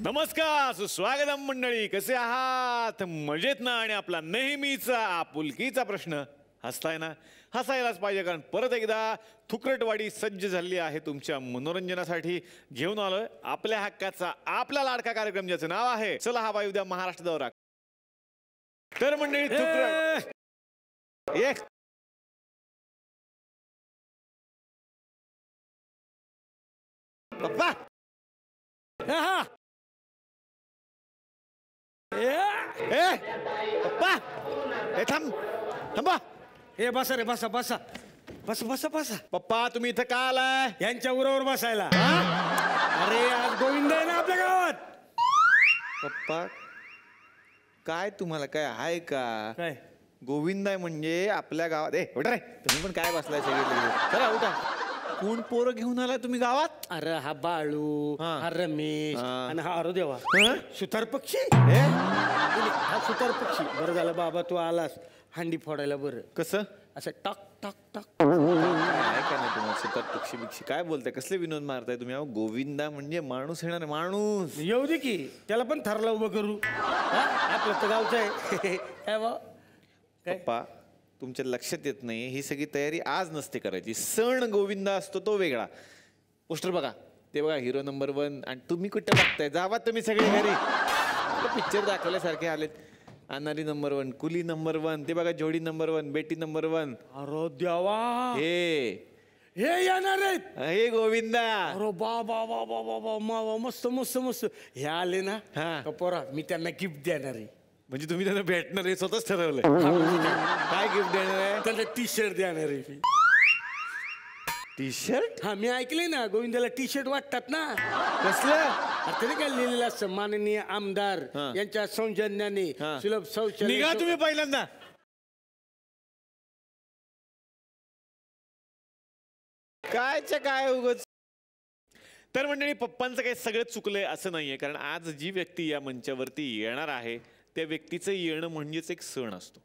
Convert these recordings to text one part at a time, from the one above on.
नमस्कार, सुस्वागतम मंडळी. कसे आहात? मजेत ना? आणि आपला नेहमीचा आपुलकीचा प्रश्न, हसताय ना? हसायलाच पाहिजे, कारण परत एकदा थुकरटवाडी सज्ज झाली आहे तुमच्या मनोरंजनासाठी. घेऊन आलोय आपल्या हक्काचा, आपला लाडका कार्यक्रम, ज्याचं नाव आहे चला हवा येऊ द्या महाराष्ट्र दौरा. तर मंडळी पप्पा पप्पा थांब थांबा. ए बसा रे, बसा बसा बसा बसा बसा. पप्पा तुम्ही इथं का आलाय? यांच्या उरावर बसायला. अरे आज गोविंद आहे ना आपल्या गावात. पप्पा काय तुम्हाला काय आहे का? काय गोविंद आहे म्हणजे आपल्या गावात. उठा रे, तुम्ही पण काय बसलाय सगळे. चला उठा. कोण पोरं घेऊन आलाय तुम्ही गावात? अरे हा बाळू, हा रमेश आणि हा अरे देवा सुतार पक्षी. हा सुतार पक्षी. बरं झालं बाबा तू आलास हंडी फोडायला. बरं कसं असं टाक टाक टाक काय काय नाही तुम्हाला सुतार पक्षी बिक्षी काय बोलताय? कसले विनोद मारताय तुम्ही? गोविंदा म्हणजे माणूस येणार, माणूस. येऊ दे की, त्याला पण थरला उभं करू. आपलं तर गावचं आहे. काय बा पप्पा तुमच्या लक्षात येत नाही, ही सगळी तयारी आज नसते करायची. सण गोविंदा असतो तो वेगळा. पोस्टर बघा, ते बघा हिरो नंबर 1. आणि तुम्ही कुठं बघताय? जावा तुम्ही सगळे घरी. पिक्चर दाखवल्यासारखे आलेत. अनारी नंबर 1, कुली नंबर 1, ते बघा जोडी नंबर 1, बेटी नंबर 1. अरे देवा हे येणार आहेत. हे गोविंदा. अरे बा बा बा बा बा बा मा मस्त मस्त मस्त. हे आले ना पोरा, मी त्यांना गिफ्ट देणार आहे. म्हणजे तुम्ही त्यांना भेटणार आहे? स्वतःच ठरवलंय? काय गिफ्ट देणार आहे? त्यांना टी शर्ट देणार आहे. T shirt? हा मी ऐकलंय ना, गोविंदाला टी शर्ट वाटतात ना. कसलं? तरी काय लिहिलेलं असतं, माननीय आमदार यांच्या सौजन्याने सुलभ शौचालय. निघा तुम्ही पहिल्यांदा. कायच्या काय उगाच. तर मंडळी पप्पांचं काही सगळं चुकलंय असं नाहीये, कारण आज जी व्यक्ती या मंचावरती येणार आहे त्या व्यक्तीचं येणं म्हणजेच एक सण असतो.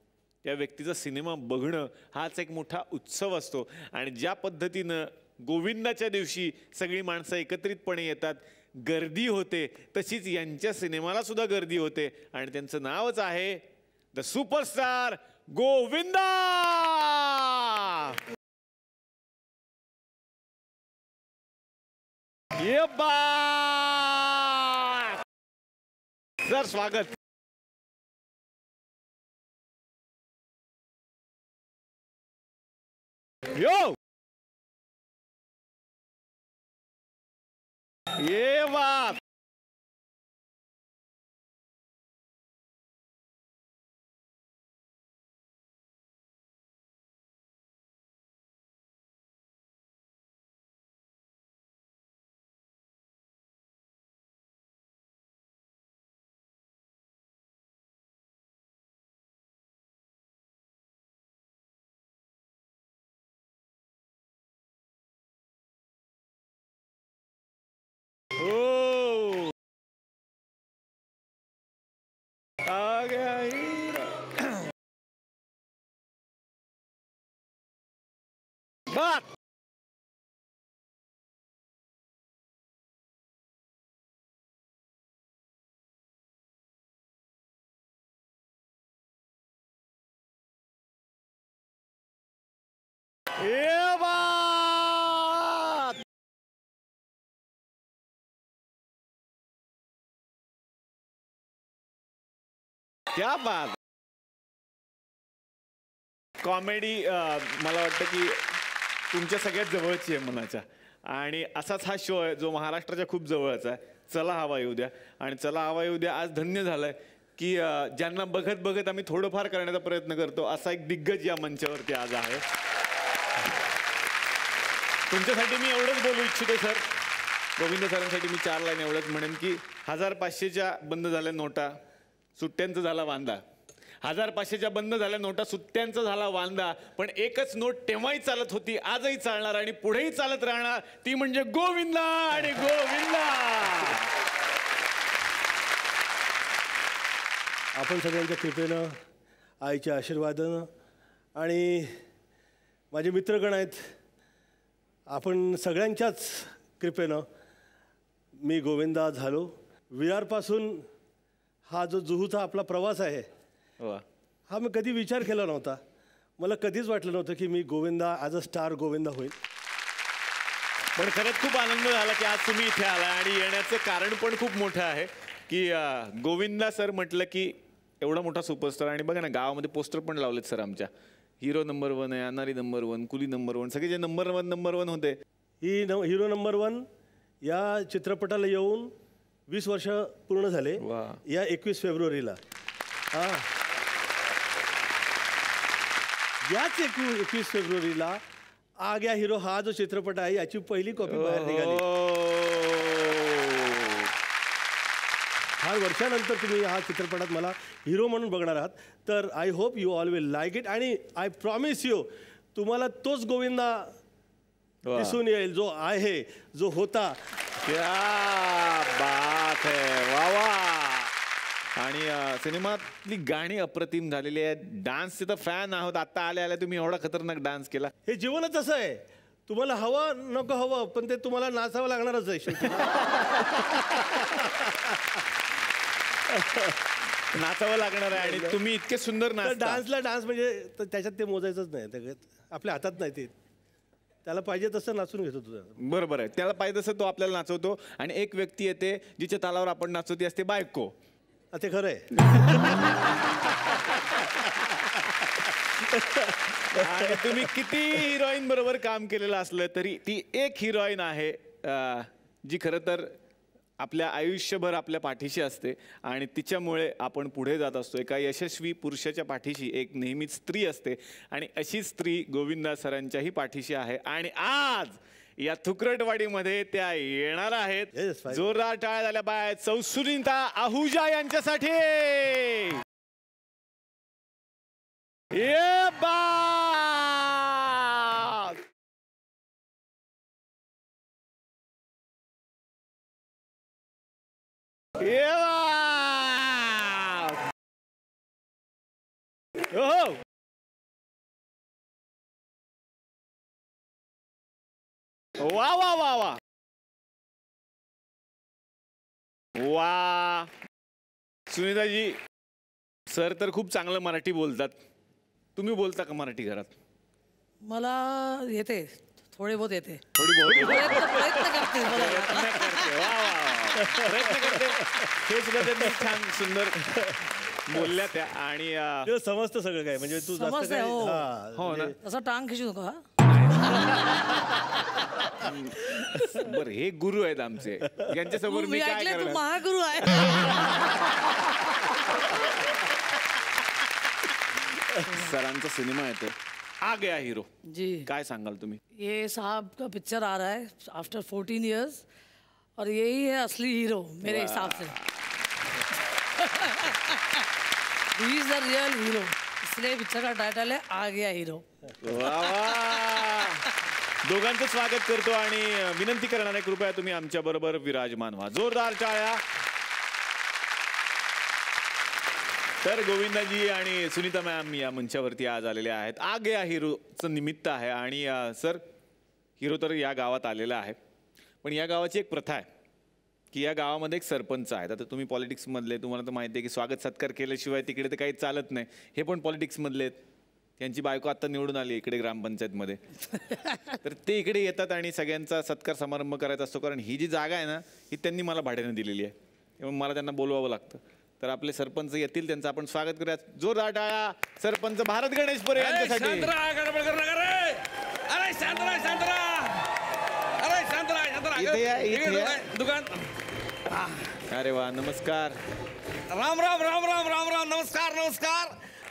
त्या व्यक्तीचा सिनेमा बघणं हाच एक मोठा उत्सव असतो. आणि ज्या पद्धतीनं गोविंदाच्या दिवशी सगळी माणसं एकत्रितपणे येतात, गर्दी होते, तशीच यांच्या सिनेमाला सुद्धा गर्दी होते. आणि त्यांचं नावच आहे द सुपरस्टार गोविंदा. ये बा सर, स्वागत. यो ये बात. ओ आ गया हीरो. बात ये बात. क्या बात. कॉमेडी मला वाटतं की तुमच्या सगळ्यात जवळची आहे मनाच्या. आणि असाच हा शो आहे जो महाराष्ट्राच्या खूप जवळचा आहे. चला हवा येऊ द्या. आणि चला हवा येऊ द्या आज धन्य झालंय की ज्यांना बघत बघत आम्ही थोडंफार करण्याचा प्रयत्न करतो असा एक दिग्गज या मंचावरती आज आहे. तुमच्यासाठी मी एवढंच बोलू इच्छितो सर. गोविंद सरांसाठी मी 4 लाईन एवढंच म्हणेन की 1500च्या बंद झाल्या नोटा, सुट्ट्यांचा झाला वांदा. 1500च्या बंद झाल्या नोटा, सुट्ट्यांचा झाला वांदा. पण एकच नोट तेव्हाही चालत होती, आजही चालणार आणि पुढेही चालत राहणार. ती म्हणजे गोविंदा आणि गोविंदा. आपण सगळ्यांच्या कृपेनं, आईच्या आशीर्वादानं आणि माझे मित्रगण आहेत, आपण सगळ्यांच्याच कृपेनं मी गोविंदा झालो. विरारपासून हा जो जुहूचा आपला प्रवास आहे वा. हा मी कधी विचार केला नव्हता. मला कधीच वाटलं नव्हतं की मी Govinda as a star Govinda होईल. पण खरंच खूप आनंद झाला की आज तुम्ही इथे आला आणि येण्याचं कारण पण खूप मोठं आहे की गोविंदा सर म्हटलं की एवढा मोठा सुपरस्टार आणि बघा ना गावामध्ये पोस्टर पण लावलेत सर आमच्या. हिरो नंबर 1 आहे, अनारी नंबर 1, कुली नंबर 1, सगळे जे नंबर वन होते. ही हिरो नंबर 1 या चित्रपटाला येऊन 20 वर्ष पूर्ण झाले वा. या 21 फेब्रुवारीला. हां, याच 21 फेब्रुवारीला आ गया हिरो हा जो चित्रपट आहे याची पहिली कॉपी बाहेर निघाली. फार वर्षानंतर तुम्ही हा चित्रपटात मला हिरो म्हणून बघणार आहात. तर I hope you all will like it आणि आय प्रॉमिस यू तुम्हाला तोच गोविंदा दिसून येईल जो आहे, जो होता. क्या बात है, वा वा. आणि सिनेमातली गाणी अप्रतिम झालेली आहेत. डान्सचे तर फॅन आहोत. आता आल्या तुम्ही एवढा खतरनाक डान्स केला. हे जीवनच असं आहे, तुम्हाला हवं नको हवं पण ते तुम्हाला नाचावं लागणारच आहे शेवटी. नाचावं लागणार आहे आणि तुम्ही इतके सुंदर नाचता. डान्सला डान्स म्हणजे त्याच्यात ते मोजायचंच नाही, त्याच्यात आपल्या हातात नाही. ते त्याला पाहिजे तसं नाचून घेतो तुझं. बरोबर आहे, त्याला पाहिजे तसं तो आपल्याला नाचवतो. आणि एक व्यक्ती येते जिच्या तालावर आपण नाचवती असते बायको. ते खरं आहे. आणि तुम्ही किती हिरोईन बरोबर काम केलेलं असलं तरी ती एक हिरोईन आहे जी खरं तर आपल्या आयुष्यभर आपल्या पाठीशी असते आणि तिच्यामुळे आपण पुढे जात असतो. एका यशस्वी पुरुषाच्या पाठीशी एक नेहमीच स्त्री असते आणि अशी स्त्री गोविंदा सरांच्याही पाठीशी आहे. आणि आज या थुकरटवाडीमध्ये त्या येणार आहेत. Yes, fine. जोरदार टाळ्या झाल्या बाय सुनीता आहुजा यांच्यासाठी. ये बात. ये बात. हो. वा वा वा वा वा. सुनीताजी सर तर खूप चांगलं मराठी बोलतात. तुम्ही बोलता का मराठी घरात? मला येते, थोडे बहुत येते. थोडी बहुत प्रयत्न करते बोलायला. वा वा वा. प्रयत्न करते. हे सुद्धा त्यांनी छान सुंदर बोलल्या त्या. आणि तुला समजतं सगळं काय म्हणजे तू जास्त समजतंय, काय हो. हां, हो ना. म्हणजे तसा टांग खिचू नको हा. बरं, हे गुरु आहेत आमचे, यांच्यासमोर मी मी काय ऐकलंय तू करणार? महागुरु आहे. सरांचा सिनेमा येतो आ गया हीरो. जी, काय सांगाल तुम्ही? ये साहब का पिक्चर आ रहा है आफ्टर 14 इयर्स और यही है असली हीरो मेरे हिसाब से. He is the real hero, इसलिए पिक्चर का टाइटल है आ गया हीरो. वा वा. दोघांचं स्वागत करतो आणि विनंती करणार आहे कृपया तुम्ही आमच्या बरोबर विराजमान व्हा. जोरदार टाळ्या. तर गोविंदाजी आणि सुनीता मॅम या मंचावरती आज आलेल्या आहेत. आ गया हिरोचं निमित्त आहे आणि सर हिरो तर या गावात आलेला आहे, पण या गावाची एक प्रथा आहे की या गावामध्ये एक सरपंच आहेत. आता तुम्ही पॉलिटिक्समधले, तुम्हाला तर माहिती आहे की स्वागत सत्कार केल्याशिवाय तिकडे तर काही चालत नाही. हे पण पॉलिटिक्समधले आहेत. त्यांची बायको आत्ता निवडून आली इकडे ग्रामपंचायतमध्ये. तर ते इकडे येतात आणि सगळ्यांचा सत्कार समारंभ करायचा असतो, कारण ही जी जागा आहे ना ही त्यांनी मला भाड्याने दिलेली आहे. त्यामुळे मला त्यांना बोलवावं लागतं. तर आपले सरपंच येतील, त्यांचं आपण स्वागत करूया. जोरदार टाळ्या सरपंच भारत गणेशपुरे यांच्यासाठी. इथे या, इथे या. दुकान. अरे वा, नमस्कार. राम राम राम राम राम राम. नमस्कार नमस्कार.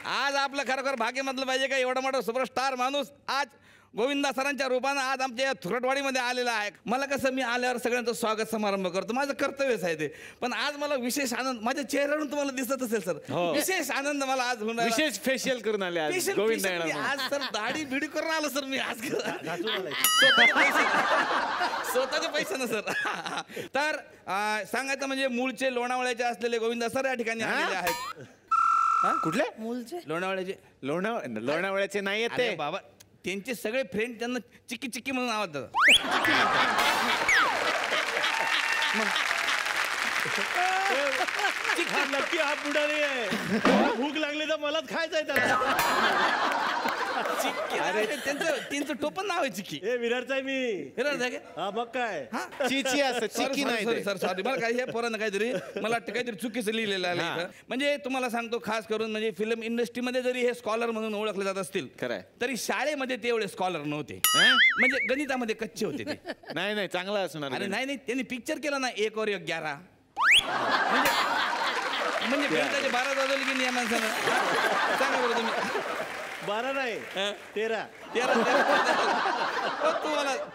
आज आपलं खरोखर भाग्य म्हटलं पाहिजे का एवढा मोठा सुपरस्टार माणूस आज गोविंदा सरांच्या रूपानं आज आमच्या या थुरटवाडीमध्ये आलेला आहे. मला कसं मी आल्यावर सगळ्यांचं स्वागत समारंभ करतो, माझं कर्तव्यच आहे ते. पण आज मला विशेष आनंद माझ्या चेहऱ्यावरून तुम्हाला दिसत असेल सर. हो. विशेष आनंद मला आज होणार. विशेष फेशियल करून आले आज Special- गोविंदा special मी येणार. आज सर दाढी बिडी करून आलो सर मी आज. नाचून आलाय. स्वतःचे पैसे ना सर. तर सांगायचं म्हणजे मूळचे लोणावळ्याचे असलेले गोविंदा सर या ठिकाणी आलेले आहेत. कुठले? मूलचे लोणावळ्याचे. लोणावळ्याचे नाही येत अरे ते. बाबा त्यांचे सगळे फ्रेंड त्यांना चिक्की चिक्की म्हणून आवडतात. हा नक्की हा पुढारी आहे. भूक लागली तर मलाच खायचं आहे त्याला. अरे त्यांचं टोपण नाव आहे चिक्की. ए विरारचा आहे मी. विरार आहे का? हा मग काय. चिची असतं चिकी नाही ते. सॉरी बरं काय, हे पोरांना काहीतरी मला वाटतं काहीतरी चुकीचं लिहिलेलं आहे इथं. म्हणजे तुम्हाला सांगतो, खास करून म्हणजे फिल्म इंडस्ट्रीमध्ये जरी हे स्कॉलर म्हणून ओळखले जात असतील, खरंय. तरी शाळेमध्ये ते एवढे स्कॉलर नव्हते. म्हणजे गणितामध्ये कच्चे होते ते. नाही नाही चांगला असणार. अरे नाही त्यांनी पिक्चर केला ना 1 और 1 11. म्हणजे गणिताचे 12 वाजवले की नाही या माणसानं? सांगा बरं तुम्ही. 12 नाही 13.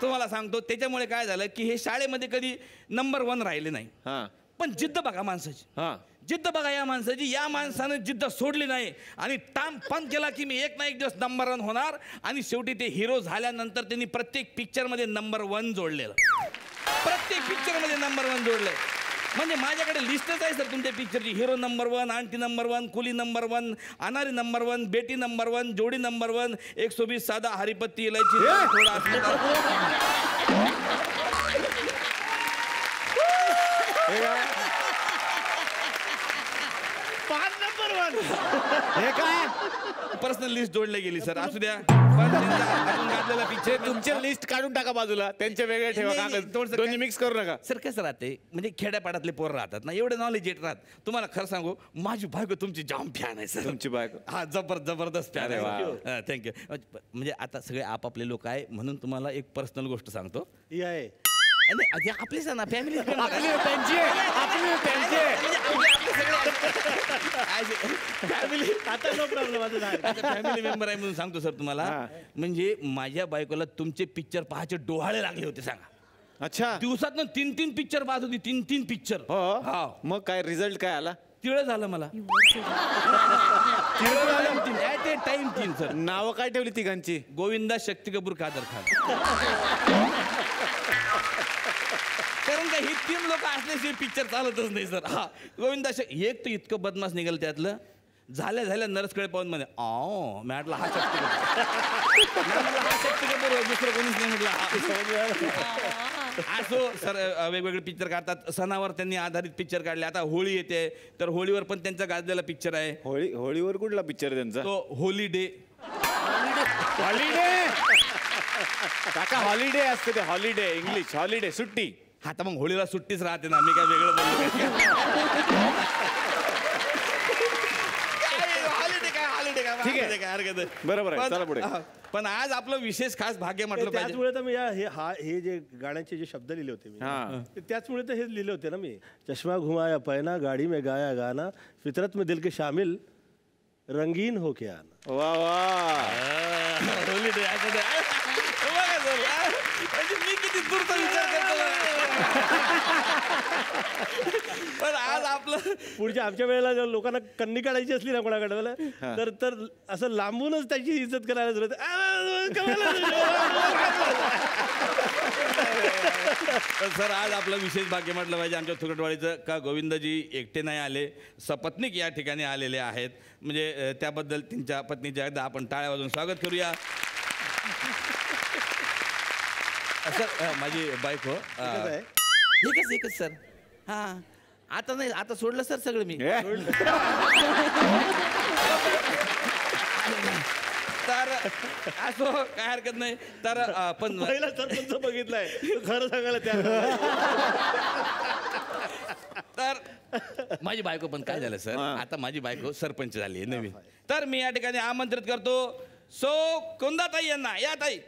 तुम्हाला सांगतो, त्याच्यामुळे काय झालं की हे शाळेमध्ये कधी नंबर 1 राहिले नाही. हा पण जिद्द बघा माणसाची. हा जिद्द बघा या माणसाची. या माणसानं जिद्द सोडली नाही आणि टाम पण केला की मी एक ना एक दिवस नंबर 1 होणार. आणि शेवटी ते हिरो झाल्यानंतर त्यांनी प्रत्येक पिक्चर मध्ये नंबर 1 जोडलेलं. प्रत्येक पिक्चर मध्ये नंबर 1 जोडलंय. म्हणजे माझ्याकडे लिस्टच आहे सर तुमच्या पिक्चरची. हिरो नंबर 1, आंटी नंबर 1, कुली नंबर 1, अनारी नंबर 1, बेटी नंबर 1, जोडी नंबर 1, 120 साधा, हरिपत्ती, इलायची, थोडा 5 नंबर 1. हे काय पर्सनल लिस्ट जोडली गेली सर. असू द्या. पण त्यांचा अजून काढलेला पिक्चर तुमचे लिस्ट काढून टाका बाजूला, त्यांचे वेगळे ठेवा. नाही, नाही, कागद थोडंसं दोन्ही काय- मिक्स करू नका. सर कसं राहते, म्हणजे खेड्यापाड्यातले पोरं राहतात ना, एवढे नॉलेज येत राहत. तुम्हाला खरं सांगू, माझी बायको तुमची जाम फॅन आहे सर. तुमची बायको हा जबरदस्त फॅन अरे वा. आहे. थँक्यू. म्हणजे आता सगळे आपापले लोक आहे म्हणून तुम्हाला एक पर्सनल गोष्ट सांगतो. ही आहे. आणि आपलीच आहे ना फॅमिली. फॅमिली आता नो प्रॉब्लेम. फॅमिली मेंबर आहे म्हणून सांगतो सर तुम्हाला. म्हणजे माझ्या बायकोला तुमचे पिक्चर पाहायचे डोहाळे लागले होते. सांगा, अच्छा. दिवसातनं 3 पिक्चर पाहत होती. 3 पिक्चर. हो मग काय रिझल्ट काय आला? तिळ झालं मला. Time 3 sir. नावं काय ठेवली तिघांची? गोविंदा, शक्ती कपूर, कादर खान. कारण का ही 3 लोक असल्याशिवाय पिक्चर चालतच नाही सर. हा गोविंदा एक तर इतकं बदमाश निघाल त्यातलं. झाल्या नर्सकडे पाहून म्हणे मॅटला हा शक्ती कपूर. हा शक्ती कपूर, दुसरं कोणीच नाही म्हटलं. असो सर, वेगवेगळे पिक्चर काढतात. सणावर त्यांनी आधारित पिक्चर काढले. आता होळी येते तर होळीवर पण त्यांचा गाजलेला पिक्चर आहे. होळीवर कुठला पिक्चर त्यांचा? तो हॉलिडे. हॉलिडे काका, हॉलिडे असते ते. हॉलिडे इंग्लिश हॉलिडे, सुट्टी. हा तर मग होळीला सुट्टीच राहते ना. मी काय वेगळं बोललो? ठीक आहे. काय हरकत नाही. बरोबर आहे. चला पुढे. पण आज आपलं विशेष खास भाग्य म्हटलं पाहिजे. त्याचमुळे तर मी हे जे गाण्याचे जे शब्द लिहिले होते मी, ते त्याचमुळे तर हे लिहिले होते ना मी. चष्मा घुमाया पैना, गाडी में गाया गाना, फितरत में दिल के शामिल, रंगीन हो के आना. वा वा. हॉलिडे म्हणजे मी किती दूरचा विचार करतो. पण आज आपलं पुढच्या आमच्या वेळेला जर लोकांना कन्नी काढायची असली ना कोणाकडे, तर असं लांबूनच त्याची इज्जत करायला सुरुवात. सर आज आपलं विशेष भाग्य म्हटलं पाहिजे आमच्या थुकटवाडीचं का गोविंदजी एकटे नाही आले, सपत्नीक या ठिकाणी आलेले आहेत. म्हणजे त्याबद्दल त्यांच्या पत्नीच्या एकदा आपण टाळ्या वाजवून स्वागत करूया. सर माझी बायको एकच सर. हा आता नाही, आता सोडलं सर सगळं मी. तर असो काय हरकत नाही. तर पण पहिला सरपंच बघितलाय खरं सांगायला त्या. तर माझी बायको पण काय झालं सर, आता माझी बायको सरपंच झाली आहे नवीन. तर मी या ठिकाणी आमंत्रित करतो कुंदाताई यांना. या ताई.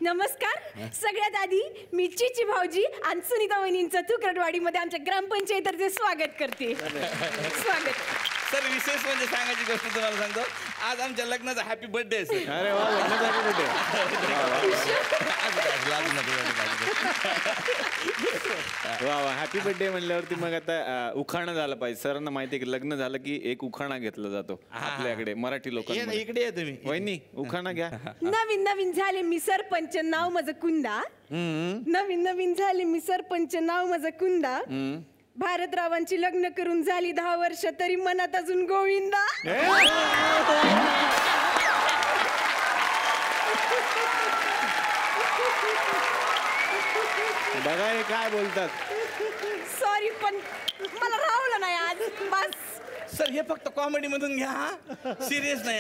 नमस्कार. सगळ्यात आधी मी चिची भाऊजी आणि सुनीता वहिनींचं तुकडवाडीमध्ये आमच्या ग्रामपंचायतर्फे स्वागत करते. स्वागत. सर विशेष म्हणजे सांगायची गोष्ट तुम्हाला सांगतो, आज आमच्या लग्नाचा हॅपी बर्थडे आहे सर. अरे वा, लग्नाचा happy birthday. वा वा, हॅपी बर्थडे म्हणल्यावरती मग आता उखाणा झालं पाहिजे. सरांना माहिती आहे की लग्न झालं की एक उखाणा घेतला जातो आपल्याकडे मराठी लोकांमध्ये. इकडे या तुम्ही. वहिनी उखाणा घ्या. नवीन नवीन झाले मी सरपंच, नाव माझं कुंदा. नवीन नवीन झाले मी सरपंच, नाव माझं कुंदा. भारतरावांची लग्न करून झाली 10 वर्ष तरी मनात अजून गोविंदा. बघा हे काय बोलतात. सॉरी पण मला राहवलं नाही आज. बस सर हे फक्त कॉमेडी मधून घ्या, सिरियस नाही.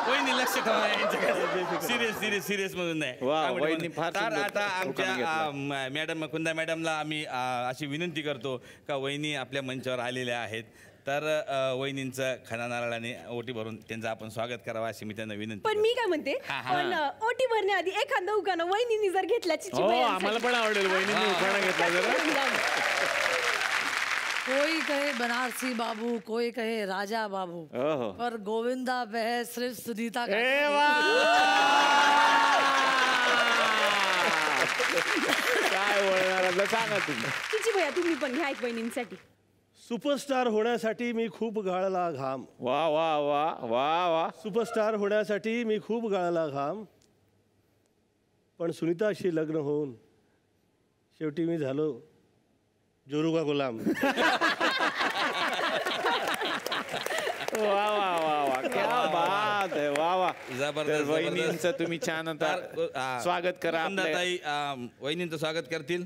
वहिनी लक्ष ठेवा यांच्याकडे. सिरियस मधून नाही. वा, Comedy वहिनी मधून. फार तर सुंदर आता उपक्रम आमच्या मॅडम कुंदा मॅडमला आम्ही अशी विनंती करतो का वहिनी आपल्या मंचावर आलेल्या आहेत, तर वहिनींचं खणा नारळाने ओटी भरून त्यांचं आपण स्वागत करावं अशी मी त्यांना विनंती पण मी काय म्हणते, पण ओटी भरण्याआधी एखादं उखाणं वहिनींनी जर घेतला हो आम्हाला पण आवडेल. वहिनींनी उखाणा घेतला जरा. कोई कहे बनारसी बाबू, कोई कहे राजा बाबू, ओहो. पर गोविंदा बह सिर्फ सुनीता का. ए वा. काय बोलणार आता सांगा तुम्ही. तिची भैया तुम्ही पण घ्या एक वहिनींसाठी. सुपरस्टार होण्यासाठी मी खूप गाळला घाम. वा वा वा वा वा. सुपरस्टार होण्यासाठी मी खूप गाळला घाम, पण सुनीताशी लग्न होऊन शेवटी मी झालो जोरुगा गुलाम. वा वा वा वा. क्या बात आहे. वा वा. जबरदस्त, वहिनींचं तुम्ही छान आता स्वागत करा. ताई वहिनींचं स्वागत करतील.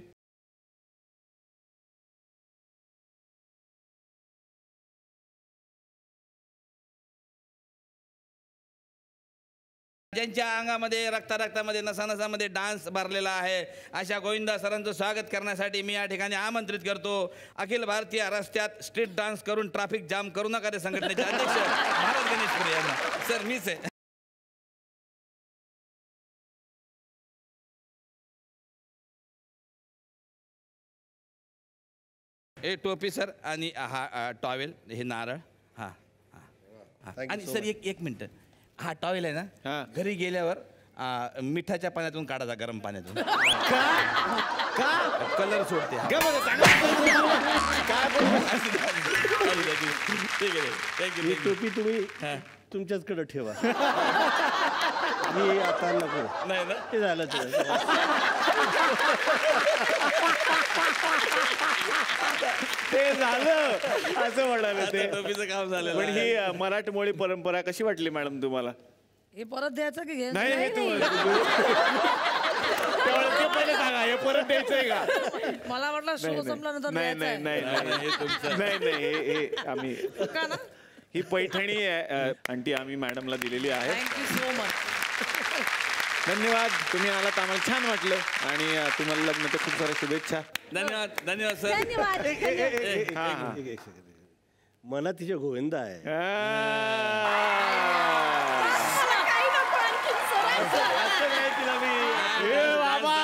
ज्यांच्या अंगामध्ये रक्तामध्ये नसानसामध्ये डान्स भरलेला आहे अशा गोविंदा सरांचं स्वागत करण्यासाठी मी या ठिकाणी आमंत्रित करतो अखिल भारतीय रस्त्यात स्ट्रीट डान्स करून ट्रॅफिक जाम करू नका ते संघटनेचे अध्यक्ष भारत गणेशपुरे यांना. सर मीच आहे. ए टोपी सर आणि हा टॉवेल हे नारळ. हा आणि सर एक मिनिट, हा टॉवेल आहे ना घरी गेल्यावर मिठाच्या पाण्यातून काढायचा, गरम पाण्यातून. कलर सोडते. ही टोपी तुम्ही तुमच्याचकडे ठेवा. मी आता नको. नाही ना ते झालं. ते झालं असं म्हणाले ते. टोपीचं काम झालं. पण ही मराठमोळी परंपरा कशी वाटली मॅडम तुम्हाला? हे परत द्यायचं की घे? नाही हे ते पहिले सांगा, हे परत द्यायचंय का? मला वाटलं शो संपल्यानंतर नाही नाही नाही नाही नाही हे आम्ही का ना. ही पैठणी आहे आणि ती आम्ही मॅडमला दिलेली आहे. Thank you so much. धन्यवाद. तुम्ही आलात, आम्हाला छान वाटलं आणि तुम्हाला लग्नाच्या खूप साऱ्या शुभेच्छा. धन्यवाद. धन्यवाद सर. धन्यवाद. एक सेकंद. मनात तिच्या गोविंदा आहे. मला काही नको आणखीन सर. असं नाही तिला मी. ए बाबा.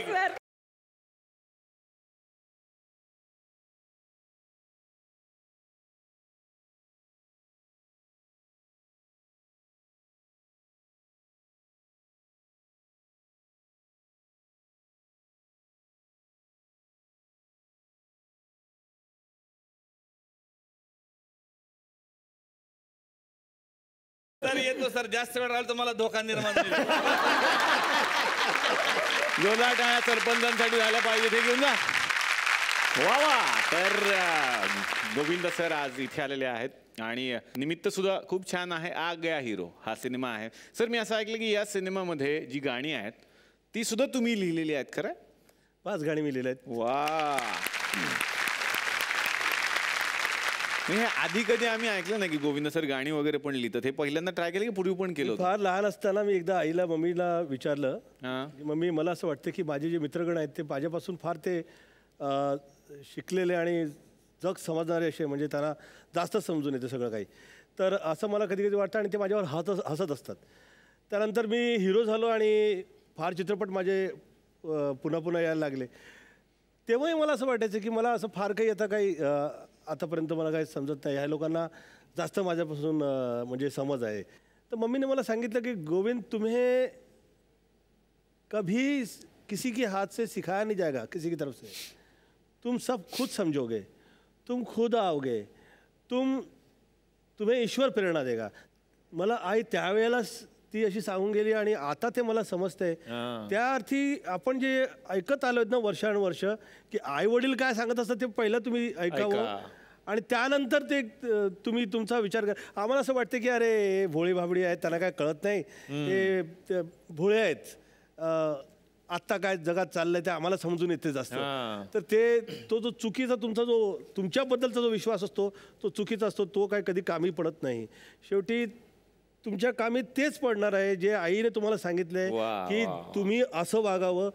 सर. सर येतो सर, जास्त वेळ राहिला तर मला धोका निर्माण होईल. जोरदार टाळ्या सरपंचांसाठी झाल्या पाहिजे ते घेऊन जा. वा वा. तर गोविंद सर आज इथे आलेले आहेत आणि निमित्त सुद्धा खूप छान आहे. आ गया हिरो हा सिनेमा आहे. सर मी असं ऐकलं की या सिनेमामध्ये जी गाणी आहेत ती सुद्धा तुम्ही लिहिलेली आहेत खरं? 5 गाणी मी लिहिल्या आहेत. वा. हे आधी कधी आम्ही ऐकलं नाही की गोविंद सर गाणी वगैरे पण लिहितात. हे पहिल्यांदा ट्राय केलं की पूर्वी पण केलं होतं? फार लहान असताना मी एकदा आईला मम्मीला विचारलं, हां. मम्मी मला असं वाटतं की माझे जे मित्रगण आहेत ते माझ्यापासून फार ते शिकलेले आणि जग समजणारे असे, म्हणजे त्यांना जास्त समजून येते सगळं काही. तर असं मला कधी कधी वाटतं आणि ते माझ्यावर हसत असतात. त्यानंतर मी हिरो झालो आणि फार चित्रपट माझे पुन्हा पुन्हा यायला लागले. तेव्हाही मला असं वाटायचं की मला असं फार काही आतापर्यंत मला काही समजत नाही. ह्या लोकांना जास्त माझ्यापासून म्हणजे समज आहे. तर मम्मीने मला सांगितलं की गोविंद तुम्हें कभी किसी के हाथ से सिखाया नहीं जाएगा, किसी की तरफ से. तुम सब खुद समझोगे, तुम खुद आओगे, तुम्हें ईश्वर प्रेरणा देगा. मला आई त्यावेळेला ती अशी सांगून गेली आणि आता ते मला समजतंय. त्या अर्थी आपण जे ऐकत आलोय ना वर्षानुवर्ष की आई वडील काय सांगत असतात ते पहिलं तुम्ही ऐकावं आणि त्यानंतर ते तुम्ही तुमचा विचार करा. आम्हाला असं वाटतं की अरे भोळी भाबडी आहेत, त्यांना काय कळत नाही, ते भोळे आहेत, आत्ता काय जगात चाललंय ते आम्हाला समजून येते जास्त. तर ते तो जो चुकीचा तुमचा जो तुमच्याबद्दलचा जो विश्वास असतो तो चुकीचा असतो, तो काय कधी कामी पडत नाही. शेवटी तुमच्या कामी तेच पडणार आहे जे आईने तुम्हाला सांगितलंय की तुम्ही असं वागावं.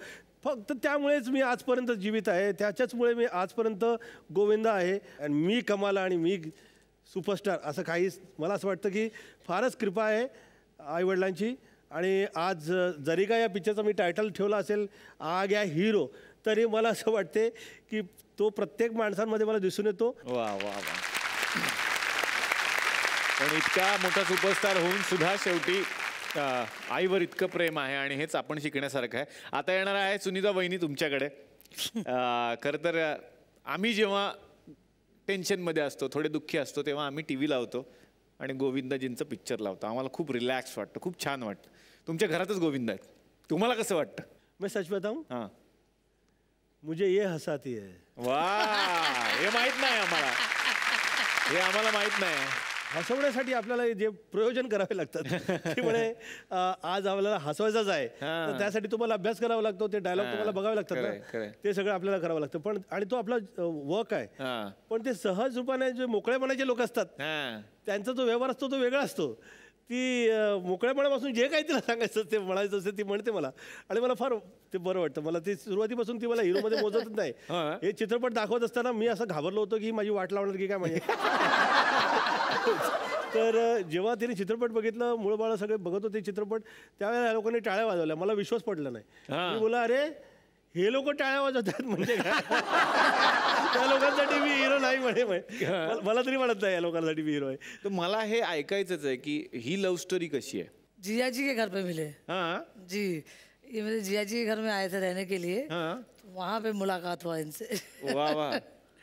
फक्त त्यामुळेच मी आजपर्यंत जीवित आहे, त्याच्याचमुळे मी आजपर्यंत गोविंदा आहे. आणि मी कमाल आणि मी सुपरस्टार असं काहीच, मला असं वाटतं की फारच कृपा आहे आईवडिलांची. आणि आज जरी का या पिक्चरचं मी टायटल ठेवलं असेल आ गया हिरो, तरी मला असं वाटते की तो प्रत्येक माणसांमध्ये मला दिसून येतो. वा वा वा. पण इतका मोठा सुपरस्टार होऊन सुद्धा शेवटी आईवर इतकं प्रेम आहे आणि हेच आपण शिकण्यासारखं आहे. आता येणार आहे सुनीता वहिनी तुमच्याकडे. खरं तर आम्ही जेव्हा टेन्शनमध्ये असतो, थोडे दुःखी असतो, तेव्हा आम्ही टी व्ही लावतो आणि गोविंदाजींचं पिक्चर लावतो. आम्हाला खूप रिलॅक्स वाटतं, खूप छान वाटतं. तुमच्या घरातच गोविंद आहेत. तुम्हाला कसं वाटतं? मैं सच बताऊं, हां, मुझे ये हसाती है. वा, हे माहित नाही आम्हाला, हे आम्हाला माहित नाही. हसवण्यासाठी आपल्याला जे प्रयोजन करावे लागतात की म्हणे आज आपल्याला हसवायचाच आहे, तर त्यासाठी तुम्हाला अभ्यास करावा लागतो, ते डायलॉग तुम्हाला बघावे लागतात ना, ते सगळं आपल्याला करावं लागतं. पण आणि तो आपला वर्क आहे. पण ते सहज रूपाने जे मोकळेपणाचे लोक असतात त्यांचा जो व्यवहार असतो तो वेगळा असतो. ती मोकळेपणापासून जे काही तिला सांगायचं ते म्हणायचं असते ती म्हणते मला, आणि मला फार ते बरं वाटतं. मला ती सुरुवातीपासून ती मला हिरोमध्ये मोजतच नाही. हे चित्रपट दाखवत असताना मी असं घाबरलो होतो की माझी वाट लावणार की काय म्हणजे. तर जेव्हा तिने चित्रपट बघितलं, मूळ बाळ सगळे बघत होते चित्रपट, त्यावेळेला या लोकांनी टाळ्या वाजवल्या. मला विश्वास पडला नाही. मी बोला अरे हे लोक टाळ्या वाजवतात म्हणजे काय? त्या लोकांसाठी मी हिरो नाही म्हणे. मला तरी वाटत नाही या लोकांसाठी मी हिरो आहे. तर मला हे ऐकायचंच आहे की ही लव्ह स्टोरी कशी आहे? जिया जी के घर पे मिले. हाँ जी, ये मेरे जिया जी के घर में आए थे रहने के लिए. हाँ, वहाँ पे मुलाकात हुआ इनसे. वाह वाह.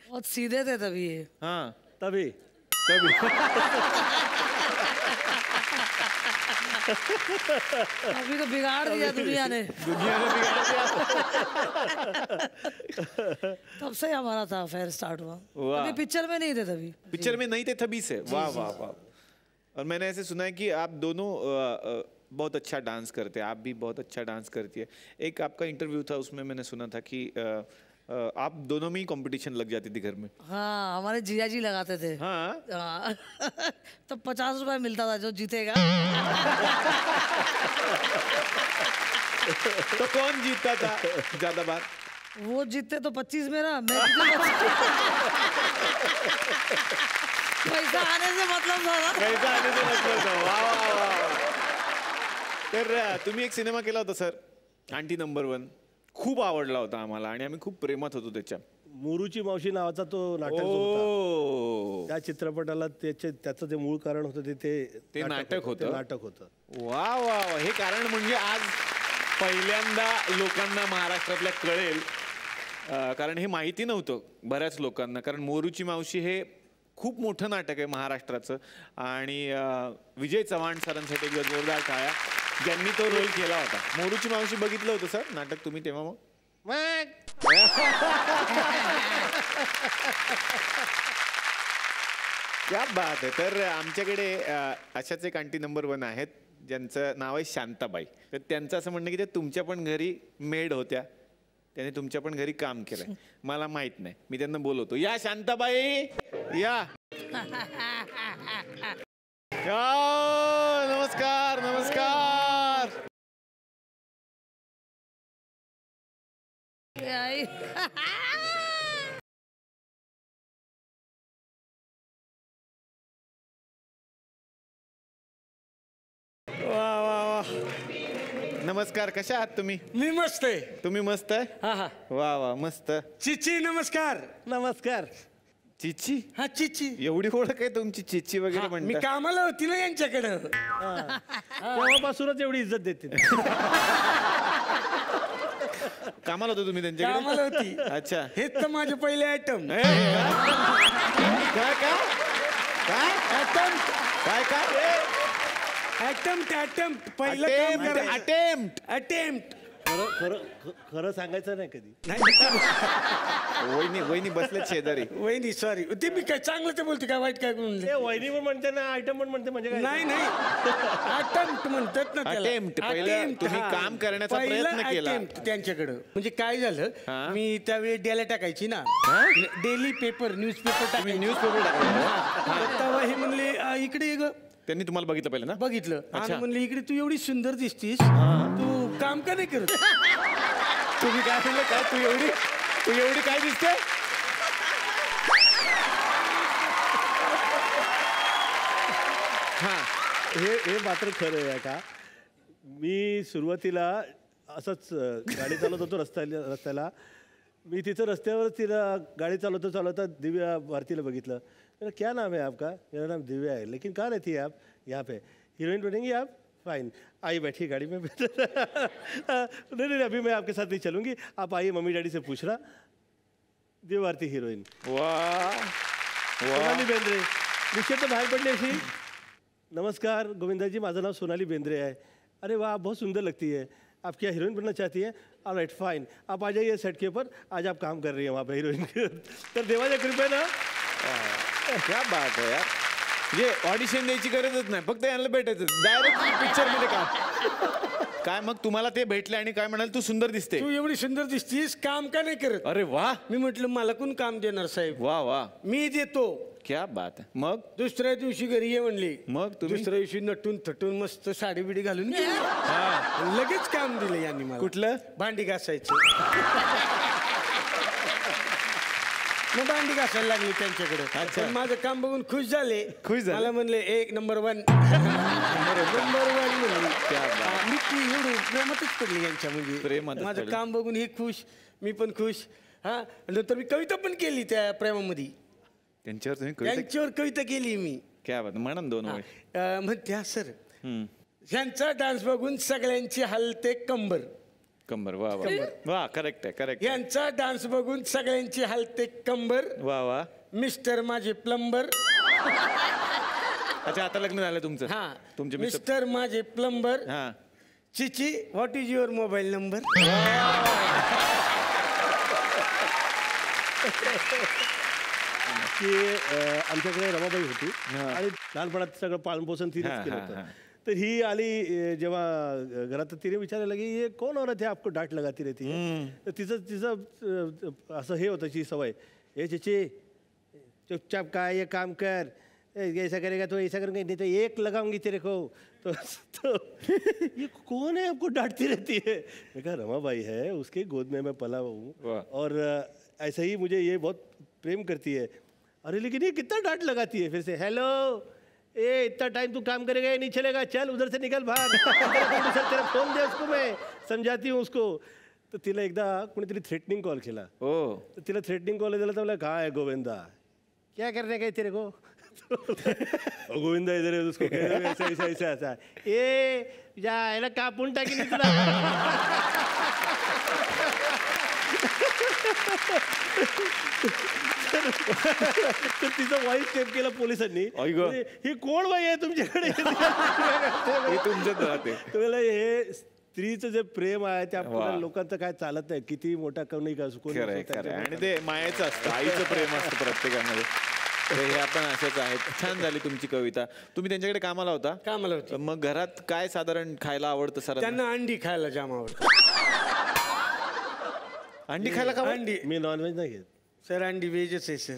बहुत सीधे थे तभी ये. हाँ तभी तभी. अभी तो बिगाड़ दिया दुनिया ने. दुनिया ने बिगाड़ दिया. तब से हमारा था अफेयर स्टार्ट हुआ. वाह. अभी पिक्चर में नहीं थे तभी. पिक्चर में नहीं थे तभी से. वाह वाह वाह. और मैंने ऐसे सुना है कि आप दोनों बहुत अच्छा डांस करते हैं. आप भी बहुत अच्छा डांस करती है. एक आपका इंटरव्यू था, उसमें मैंने सुना था कि आप दोनों में ही कंपटीशन लग जाती थी घर में. हाँ, हमारे जिया जी लगाते थे. हाँ, हाँ. तो 50 रुपए मिलता था जो जीतेगा. तो कौन जीतता था ज्यादा बार? वो जीतते तो 25 मेरा, मैं जीते 25. पैसा आने से मतलब था ना. पैसा आने से मतलब था. वाह वाह वाह. तर तुम्ही एक सिनेमा केला होता सर, आंटी नंबर 1. खूप आवडला होता आम्हाला आणि आम्ही खूप प्रेमात होतो त्याच्या. मोरूची मावशी नावाचा तो नाटक जो होता, त्या चित्रपटाला त्याचं जे मूळ कारण होतं ते नाटक होतं. नाटक होतं. वा वा वा. हे कारण म्हणजे आज पहिल्यांदा लोकांना महाराष्ट्रातल्या कळेल, कारण हे माहिती नव्हतं बऱ्याच लोकांना. कारण मोरूची मावशी हे खूप मोठं नाटक आहे महाराष्ट्राचं. आणि विजय चव्हाण सरांसाठी एक जोरदार टाळ्या, ज्यांनी तो रोल केला होता. मोरूची मावशी बघितलं होतं सर नाटक तुम्ही तेव्हा? मग क्या बात आहे. तर आमच्याकडे अशाच एक आंटी नंबर 1 आहेत ज्यांचं नाव आहे शांताबाई. तर त्यांचं असं म्हणणं की ते तुमच्या पण घरी मेड होत्या, त्याने तुमच्या पण घरी काम केलंय. मला माहित नाही, मी त्यांना बोलवतो. या शांताबाई या. नमस्कार नमस्कार. आई. वा वा वा. नमस्कार, कशा आहात तुम्ही? मी मस्त आहे. तुम्ही मस्त आहे? हा हा. वा वा मस्त. चिची नमस्कार. नमस्कार. चिची? हा चिची. एवढी ओळख आहे तुमची चिची वगैरे मी म्हणता? कामाला होती ना यांच्याकडं. तेव्हापासूनच एवढी इज्जत देते. कामाला होतो तुम्ही त्यांच्याकडे? कामाला होती. अच्छा. हेच तर माझे पहिले आयटम. काय काय काय आयटम काय काय अटेम्प्ट पहिलं काम करायचं. अटेम्प्ट अटेम्प्ट खरं खरं खरं सांगायचं नाही कधी. वहिनी बसलेत शेजारी. वहिनी सॉरी ते मी काय चांगलं ते बोलते काय वाईट काय म्हणले. ते वहिनी पण म्हणते ना आयटम पण म्हणते म्हणजे काय. नाही अटेम्प्ट म्हणतात ना त्याला. Attempt. पहिलं Attempt, तुम्ही हा. काम करण्याचा पहिलं प्रयत्न केला. attempt त्यांच्याकडं म्हणजे काय झालं हा. मी त्यावेळी डेला टाकायची ना डेली पेपर न्यूजपेपर टाकायची न्यूजपेपर टाकला. तेव्हा हे म्हणले इकडे ये ग. त्यांनी तुम्हाला बघितलं पहिलं ना. बघितलं आणि अच्छा. म्हणले इकडे तू एवढी सुंदर दिसतीस तू काम का नाही करत. तुम्ही काय म्हणलं काय तू एवढी काय दिसते. हा हे मात्र खरं आहे का. मी सुरुवातीला असंच गाडी चालवत होतो रस्त्याला मी तिथं रस्त्यावर तिला गाडी चालवता दिव्या भारतीला बघितलं. मेरा क्या नाम है आपका. मेरा नाम दिव्या है लेकिन कहाँ रहती है आप. यहाँ पे हीरोइन बनेंगी आप. फाइन आई बैठी गाड़ी में. नहीं अभी मैं आपके साथ नहीं चलूँगी. आप आइए मम्मी डैडी से पूछना. दिव्या भारती हीरोइन. वा सोनाली बेंद्रे निश्चित बाहेर पडली अशी. नमस्कार गोविंदाजी माझं नाव सोनाली बेंद्रे आहे. अरे वाह आप बहुत सुंदर लगती है. आप क्या हीरोइन बनना चाहती हैं. ऑलराइट फाइन आप आ जाइए सेट के ऊपर. आज आप काम कर रही हैं वहाँ पे हीरोइन. तर देवाच्या कृपेनं क्या बात आहे यार. म्हणजे ऑडिशन द्यायची गरजच नाही फक्त यांना भेटायचं डायरेक्ट पिक्चर मध्ये काम. काय मग तुम्हाला ते भेटले आणि काय म्हणाल तू सुंदर दिसते. तू एवढी सुंदर दिसतीस काम का नाही करत. अरे वा मी म्हटलं मला कोण काम देणार साहेब. वा वा मी देतो. क्या बात आहे. मग दुसऱ्या दिवशी घरी ये म्हणली. मग तुम्ही दुसऱ्या दिवशी नटून थटून मस्त साडी बिडी घालून गेली. लगेच काम दिलं यांनी मला. कुठलं भांडी घासायचं. मग भांडी घासायला लागली त्यांच्याकडे. अच्छा. पण माझं काम बघून खुश झाले. खुश झाले? मला म्हणले एक नंबर 1 नंबर 1 म्हणली. क्या बात. मी ती एवढी प्रेमातच पडली यांच्या म्हणजे प्रेमातच माझं पडली. काम बघून हे खुश मी पण खुश. हा नंतर मी कविता पण केली त्या प्रेमामध्ये. त्यांच्यावर तुम्ही कविता. त्यांच्यावर कविता केली मी. क्या बात. म्हणा ना दोन वेळ. म्हणत्या सर हम्म. ह्यांचा डान्स बघून सगळ्यांची हलते कंबर. कंबर वा वा वा करेक्ट आहे करेक्ट. यांचा डान्स बघून सगळ्यांची हलते कंबर. वा वा. मिस्टर माझे प्लंबर. अच्छा आता लग्न झालं तुमचं. हा तुमचे मिस्टर माझे प्लंबर. हा चिची what is your mobile number. की आमच्याकडे रमाबाई होती आणि लहानपणात सगळं पालनपोषण तिनेच केलं होतं. तर ही आली जेव्हा घरात तिने विचारायला की ये कौन औरत है आपको डांट लगाती रहती है. तर तिचं असं हे होतं ची सवय. ए चिची चुपचाप काय ये काम कर. ऐसा करेगा तो ऐसा करेंगे नहीं तो एक लगाऊंगी तेरे को. तो ये कौन है आपको डांटती रहती है. मैं कहा रमाबाई है उसके गोद में मैं पला हूँ और ऐसा ही मुझे ये बहुत प्रेम करती है. अरे लेकिन ये कितना डांट लगाती है. फिर से हेलो ए इतना टाइम तू काम करेगा ये नहीं चलेगा. चल उधर से निकल बाहर. तेरा फोन दे उसको मैं समझाती हूँ उसको. तर तिला एकदा कोणीतरी थ्रेटनिंग कॉल केला. हो तर तिला थ्रेटनिंग कॉल दिला तर मला काय गोविंदा क्या करने का तेरे को. गोविंदा इधर है उसको ऐसा ऐसा ऐसा ऐसा ए जा याला कापून टाकीन तुला. तर तिचा वॉइस टेप केला पोलिसांनी. ही कोण बाई आहे तुमच्याकडे. हे तुमच्यात राहते. तुम्हाला हे स्त्रीचं जे प्रेम आहे त्या लोकांचं काय चालत नाही. किती मोठा कोणी का खरंय खरंय. आणि ते मायाचं असतं आईचं प्रेम असतं प्रत्येकामध्ये. तर हे आपण असेच आहेत. छान झाली तुमची कविता. तुम्ही त्यांच्याकडे कामाला होता. कामाला होती. मग घरात काय साधारण खायला आवडतं सर. त्यांना अंडी खायला जाम आवडतं. अंडी खायला का. अंडी मी नॉनव्हेज नाही घेत सर. अंडी व्हेजच आहे सर.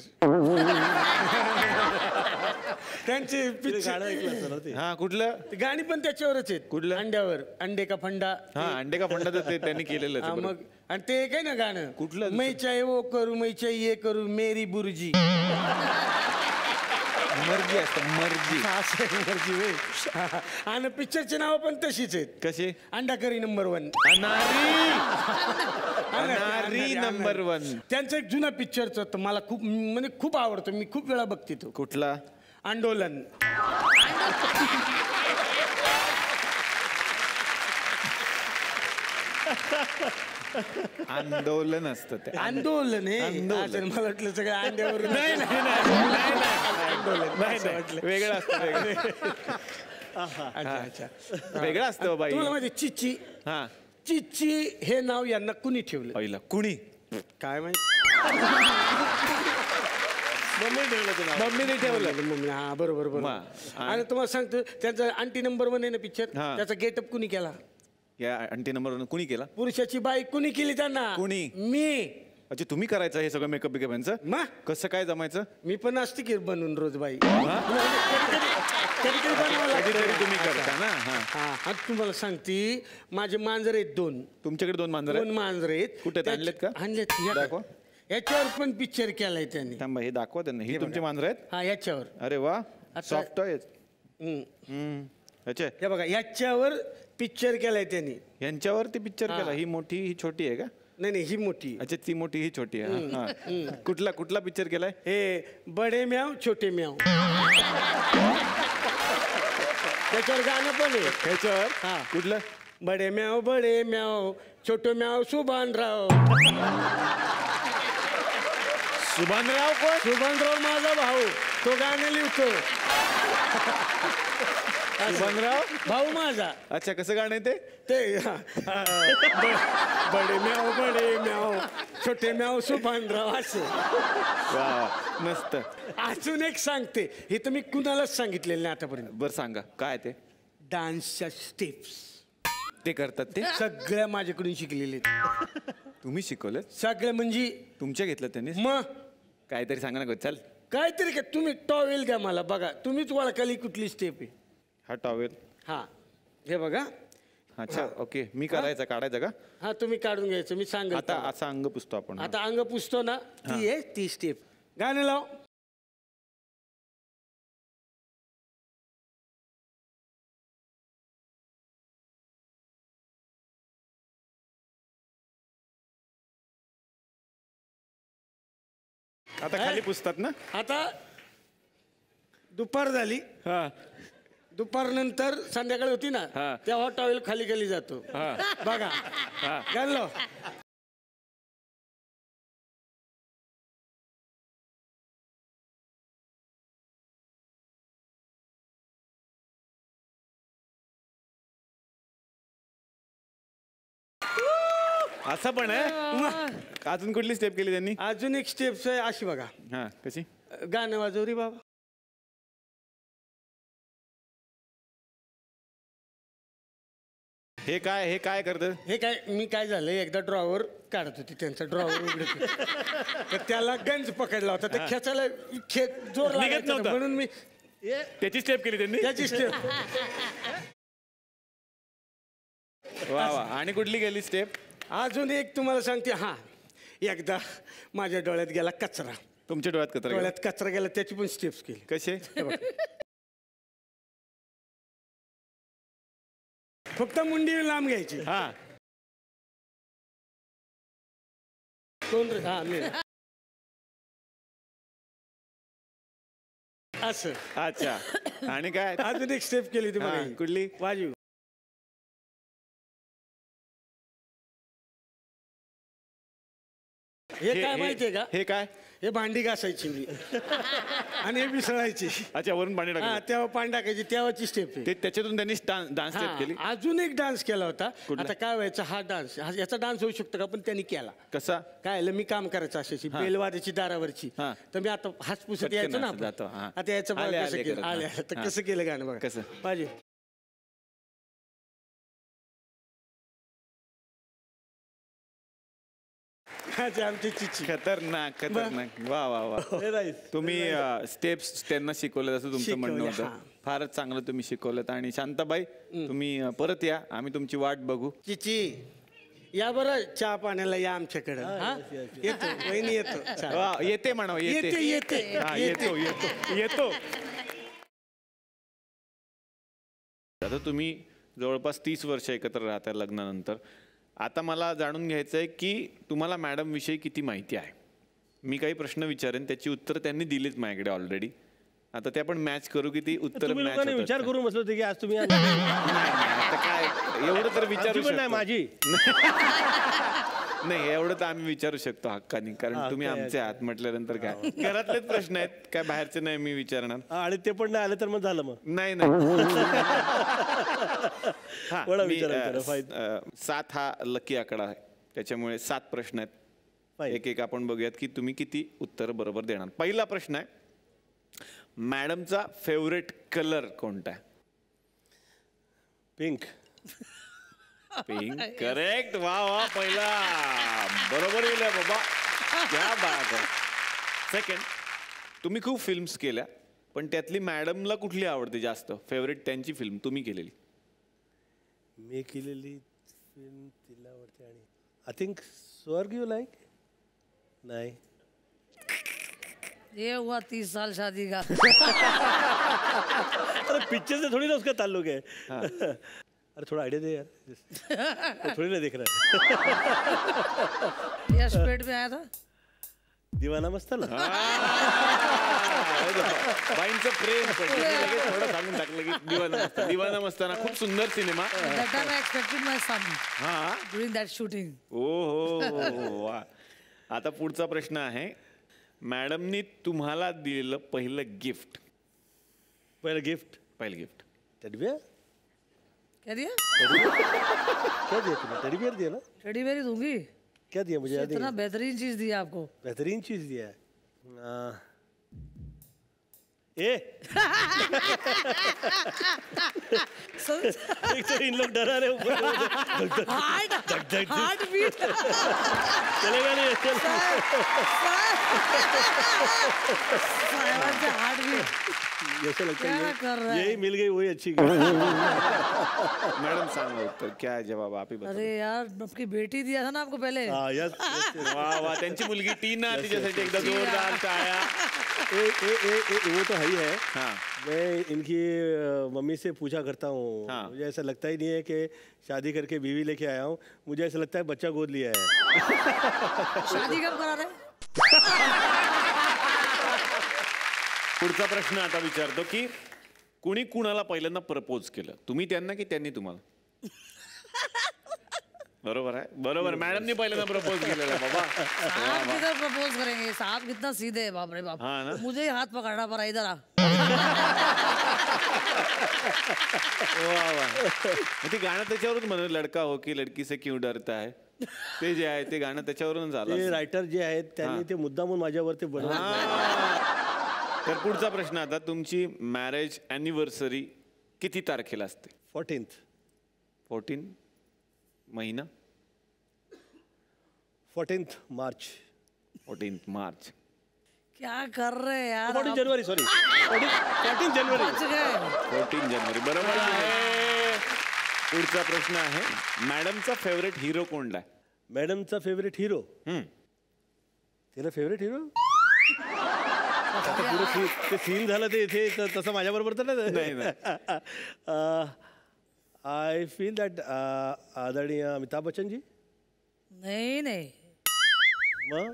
त्यांचे गाणं ऐकलं असतं ना ते. हा कुठलं गाणी पण त्याच्यावरच आहेत. कुठलं? अंड्यावर अंडे का फंडा. हा अंडे का फंडा तर ते त्यांनी केलेलं हा, मग आणि ते काय ना गाणं कुठलं? मै चाहे वो करू मै चाहे ये करू मेरी बुर्जी. मर्जी असतं मर्जी. असं आहे, मर्जी होय. आणि पिक्चरचे नाव पण तशीच आहेत. कसे. अंडा करी नंबर 1. अनारी नंबर 1. त्यांचं एक जुना पिक्चरचं तर मला खूप म्हणजे खूप आवडतं. मी खूप वेळा बघते तो. कुठला. आंदोलन. आंदोलन असतं ते. आंदोलन आहे. आंदोलन. असं मला वाटलं सगळं अंड्यावर. वेगळं असतं वेगळं. अच्छा अच्छा वेगळं असतं बाई. तुम्हाला माहिती चिची हा चिची हे नाव यांना कुणी ठेवलं पहिला कुणी काय माहिती मम्मी ठेवलं ते नाव. मम्मीने ठेवलं. मम्मी हा बरोबर बरोबर आणि तुम्हाला सांगतो त्यांचा आंटी नंबर 1 आहे ना पिक्चर हा. त्याचा गेटअप कुणी केला या आंटी नंबर कुणी केला? पुरुषाची बाई कुणी केली त्यांना कुणी? मी अच्छा तुम्ही करायचं हे सगळं मेकअप बिकअप यांचं? मग कसं काय जमायचं? मी पण असते की बनवून रोज बाई कधी बनावं लागतं. कधीतरी तुम्ही करता ना. हा हा आता तुम्हाला सांगते माझे मांजर आहेत 2 तुमच्याकडे 2 मांजर 2 मांजर आहेत कुठे आहेत? आणलेत का? आणलेत या दाखवा. का? याच्यावर पण पिक्चर केलाय त्यांनी थांबा हे दाखवा त्यांना. ही तुमची मांजर आहेत? हा याच्यावर अरे वा आता- सॉफ्ट आहेत. हम्म. अच्छा हे बघा याच्यावर पिक्चर केलाय त्यांनी यांच्यावरती पिक्चर हा. केला. ही मोठी ही छोटी आहे का? नाही नाही ही मोठी अच्छा ती मोठी ही छोटी आहे. हा, हा. कुठला पिक्चर केलाय? हे बडे म्याव छोटे म्याव त्याच्यावर गाणं पण आहे ह्याच्यावर हा. कुठलं? बडे म्याव छोटे म्याव सुभानराव सुभानराव कोण? सुभानराव माझा भाऊ तो गाणं लिहितो सुभानराव भाऊ माझा अच्छा कसं गाणं आहे ते? ते बडे म्याव छोटे म्याव सुभानराव असं वा वा, मस्त. अजून एक सांगते हे तर मी कुणालाच सांगितलेलं नाही आतापर्यंत बरं सांगा काय ते? डान्सच्या स्टेप्स ते करतात ते सगळ्या माझ्याकडून शिकलेले आहेत. तुम्ही शिकवलं? सगळ्या म्हणजे तुमच्या घेतलं त्यांनी? मग काहीतरी सांगा ना. चल काहीतरी का तुम्ही टॉवेल द्या मला बघा तुम्हीच ओळखाली कुठली स्टेप आहे हा टॉवेल. हा हे बघा अच्छा ओके. मी करायचं काढायचं का? हा तुम्ही काढून घ्यायचं मी सांगेल आता असा अंग पुसतो आपण. आता अंग पुसतो ना ती आहे ती स्टेप गाणं लाव आता खाली पुसतात ना? आता दुपार झाली हा दुपारनंतर संध्याकाळी होती ना हा. तेव्हा टॉवेल खाली खाली जातो बघा गाणं लाव असं पण आहे. अजून कुठली स्टेप केली त्यांनी? अजून एक स्टेप्स आहे अशी बघा हा कशी? गाणं वाजव रे बाबा हे काय करतं? हे काय मी काय झालं एकदा ड्रॉवर काढत होती त्यांचा ड्रॉवर उघडत होती. तर त्याला गंज पकडला होता तर खेचायला जोर निघत लागायचा नव्हता. म्हणून मी त्याची स्टेप केली त्यांनी? त्याची स्टेप वा वा. आणि कुठली गेली स्टेप? अजून एक तुम्हाला सांगते हा एकदा माझ्या डोळ्यात गेला कचरा तुमच्या डोळ्यात कचरा गेला? डोळ्यात कचरा गेला त्याची पण स्टेप्स केली कसे? हे बघ. फक्त मुंडी लांब घ्यायची हा कोण रे हा मी असं अच्छा. आणि काय? अजून एक स्टेप केली हा, तुम्हाला कुठली? वाजू हे काय माहितीये का हे काय? हे भांडी घासायची मी आणि हे मिसळायची अच्छा वरून पाणी हा टाकलं. तेव्हा पाणी टाकायची तेव्हाची स्टेप आहे ते त्याच्यातून त्यांनी डान्स स्टेप केली. हा, अजून एक डान्स केला होता कुठला? आता काय व्हायचं हा डान्स याचा डान्स होऊ शकतो का पण त्यांनी केला कसा? काय झालं मी काम करायचं अशाची बेलवाद्याची दारावरची हा. तर मी आता हाच पुसत पटकन यायचं ना असं आपण. जातो, हा. आता याचं बघा आले, कसं आले केलं करत, आले हा. तर हा. कसं केलं गाणं बघा कसं? बाजू अच्छा आमची चिची खतरनाक वा वा वा. तुम्ही स्टेप्स त्यांना शिकवलं असं तुमचं म्हणणं शिकवलं, होतं. फारच चांगलं तुम्ही शिकवलं. आणि शांताबाई तुम्ही परत या आम्ही तुमची वाट बघू. चिची या बरं चहा पाण्याला या आमच्याकडं हा येतो वहिनी येतो चला. वा, येते म्हणा येते येते. येते हा येते. येतो. आता तुम्ही जवळपास 30 वर्ष एकत्र राहता लग्नानंतर. आता मला जाणून घ्यायचं आहे की तुम्हाला मॅडम विषयी किती माहिती आहे. मी काही प्रश्न विचारेन त्याची उत्तर त्यांनी दिलीच माझ्याकडे ऑलरेडी. आता ते आपण मॅच करू की ती उत्तर तुम्ही मॅच लोकांनी विचार करून बसलो होते की आज तुम्ही आता काय एवढं तर विचारू आमची पण नाही शकतो. माझी नाही एवढं तर आम्ही विचारू शकतो हक्कानी कारण तुम्ही आमचे आहात म्हटल्यानंतर काय घरातलेच प्रश्न आहेत काय बाहेरचे नाही मी विचारणार. आणि ते पण नाही आलं तर मग झालं मग. नाही नाही हा, बरं, मी, विचारा, fine. 7 हा लकी आकडा आहे त्याच्यामुळे 7 प्रश्न आहेत. Fine. एक एक आपण बघूयात की तुम्ही किती उत्तर बरोबर देणार. पहिला प्रश्न आहे मॅडमचा फेवरेट कलर कोणता आहे? पिंक. Pink correct. वा वा पहिला बरोबर गेला बाबा क्या बात आहे. सेकंड तुम्ही खूप फिल्म्स केल्या पण त्यातली मॅडमला कुठली आवडते जास्त फेवरेट त्यांची फिल्म तुम्ही केलेली? मी केलेली फिल्म तिला आवडते आणि आय थिंक स्वर्ग यू लाईक. नाही ये हुआ 30 साल शादी का. अरे पिक्चर से थोड़ी ना उसका ताल्लुक है. अरे थोड़ा आइडिया दे यार. थोड़ी ना देख रहा है. यश पेट में आया था. दीवाना मस्त ना. बाईंचं प्रेम पण तुम्ही लगेच थोडं सांगून टाकलं की दिवाना मस्ताना खूप सुंदर cinema. That time I expected my son हा doing that shooting. ओ हो वा. आता पुढचा प्रश्न आहे मॅडमनी तुम्हाला दिलेलं पहिलं गिफ्ट. पहला गिफ्ट. पहिलं गिफ्ट टेडी बियर. क्या दिया? क्या दिया तूने? टेडी बियर दिया ना. टेडी बेयर ही दूंगी. क्या दिया मुझे याद नहीं इतना है. बेहतरीन चीज दी आपको. बेहतरीन चीज दिया है. ए एक तो इन लोग डरा रहे ऊपर. Heart beat. चलेगा नहीं चल. Heart beat. ऐसा लगता क्या है कर रहा है? यही मिल गई वही अच्छी. मॅडम सांगा उत्तर क्या है जवाब आप ही बताओ. अरे यार आपकी बेटी दिया था ना आपको पहले. हाँ यस. वा वा त्यांची मुलगी टीना तिच्यासाठी एकदा जोरदार टाळ्या. वो तो है ही है. हाँ मैं इनकी मम्मी से पूछा करता हूँ. हाँ. मुझे ऐसा लगता ही नहीं है कि शादी करके बीवी लेके आया हूँ. मुझे ऐसा लगता है बच्चा गोद लिया है. शादी कब करा रहे? पुढचा प्रश्न आता विचारतो की कुणी कुणाला पहिल्यांदा प्रपोज केलं तुम्ही त्यांना की त्यांनी तुम्हाला? बरोबर आहे बरोबर. मॅडमनी पहिल्यांदा प्रपोज केलेला बाबा. साहब किधर प्रपोज करेंगे? साहब कितना सीधे है बाप रे बाप. हाँ ना? मुझे ही हाथ पकड़ना पड़ा इधर आ. वा वा. मग ते गाणं त्याच्यावरून म्हणून लडका हो की लडकी से क्यों डरता है ते जे आहे ते गाणं त्याच्यावरून झालं ते असेल. रायटर जे आहेत त्यांनी ते मुद्दामून माझ्यावरती बनवलं. तर पुढचा प्रश्न आता तुमची मॅरेज अॅनिव्हर्सरी किती तारखेला असते? 14th 14 महिना 14th मार्च. 14 मार्च. क्या कर रहे हैं यार? 14 जनवरी सॉरी 14 जनवरी. बच गए. 14 जानेवारी बरोबर आहे. पुढचा प्रश्न आहे मॅडमचा फेवरेट हिरो कोणता आहे? मॅडमचा फेवरेट हिरो. तिला फेवरेट हिरो. ते सीन झालं ते इथे तसं माझ्या बरोबर तर नाही, नाही. आय फील दॅट आदरणीय अमिताभ बच्चन जी. नहीं नहीं मग